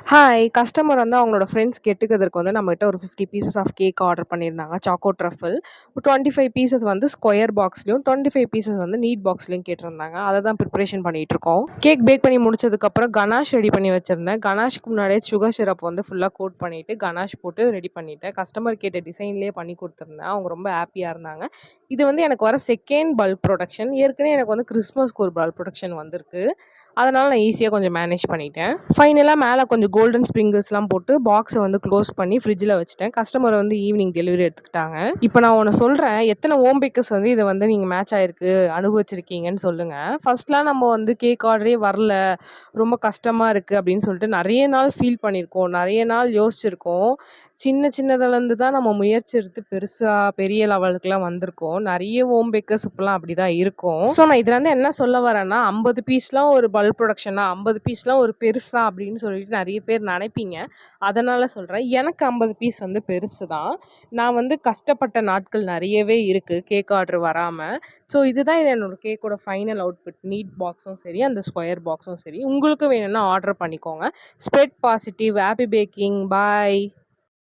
Hi! Customer வந்து அவங்களோட friends get டுகெதருக்கு வந்து நம்மகிட்ட ஒரு 50 பீசஸ் ஆஃப் கேக் ஆர்டர் பண்ணியிருந்தாங்க. Choco truffle. 25 பீசஸ் வந்து ஸ்கொயர் பாக்ஸ்லயும், 25 பீசஸ் வந்து நீட் பாக்ஸ்லயும் கேட்டிருந்தாங்க. அத தான் ப்ரிப்பரேஷன் பண்ணிட்டுருக்கோம். கேக் பேக் பண்ணி முடிச்சதுக்கப்புறம் கனாஷ் ரெடி பண்ணி வச்சிருந்தேன். கனாஷ்க்கு முன்னாடியே சுகர் சிரப் வந்து ஃபுல்லா கோட் பண்ணிட்டு, கனாஷ் போட்டு ரெடி பண்ணிட்டேன். கஸ்டமர் கேட்ட டிசைன்லேயே பண்ணி குடுத்துருந்தேன். அவங்க ரொம்ப ஹேப்பியா இருந்தாங்க. இது வந்து எனக்கு வர செகண்ட் பல்க் ப்ரொடக்ஷன். ஏற்கனவே எனக்கு வந்து கிறிஸ்மஸ்க்கு ஒரு பல்க் ப்ரொடக்ஷன் வந்திருக்கு. அதனால நான் ஈஸியா கொஞ்சம் மேனேஜ் பண்ணிட்டேன். ஃபைனலா மேல கொஞ்சம் கோல்டன் ஸ்ப்ரிங்கிள்ஸ்லாம் போட்டு பாக்ஸ வந்து க்ளோஸ் பண்ணி ஃப்ரிட்ஜ்ல வச்சுட்டேன். கஸ்டமர் வந்து ஈவினிங் டெலிவரி எடுத்துக்கிட்டாங்க. இப்ப நான் ஒண்ணு சொல்றேன். எத்தன ஹோம் பேக்கர்ஸ் வந்து இத வந்து நீங்க மேட்ச் ஆயிருக்கு, அனுபவிச்சிருக்கீங்கன்னு சொல்லுங்க. ஃபர்ஸ்ட்லாம் நம்ம வந்து கேக் ஆர்டரே வரல, ரொம்ப கஷ்டமா இருக்கு அப்படின்னு சொல்லிட்டு நெறைய நாள் ஃபீல் பண்ணியிருக்கோம். நெறைய நாள் யோசிச்சிருக்கோம். சின்ன சின்னதுலேருந்து தான் நம்ம முயற்சி எடுத்து பெருசா பெரிய லெவலுக்குலாம் வந்திருக்கோம். நெறைய ஹோம் பேக்கர்ஸ் இப்பலாம் அப்படிதான் இருக்கும். ஸோ நான் இதுலருந்து என்ன சொல்ல வரேன்னா, 50 பீஸ்லாம் ஒரு பல்க் ப்ரொடக்ஷனா, 50 பீஸ்லாம் ஒரு பெருசா அப்படின்னு சொல்லிட்டு நெறைய பேர் நெனைப்பீங்க. அதனால சொல்றேன். எனக்கு 50 பீஸ் வந்து பெருசு தான். நான் வந்து கஷ்டப்பட்ட நாட்கள் நெறையவே இருக்கு, கேக் ஆர்டர் வராம. ஸோ இதுதான் என்னோட கேக்கோட ஃபைனல் அவுட்புட். நீட் பாக்ஸும் சரி, அந்த ஸ்கொயர் பாக்ஸும் சரி. உங்களுக்கு வேணும்னா ஆர்டர் பண்ணிக்கோங்க. Spread positive. Happy baking. பாய்.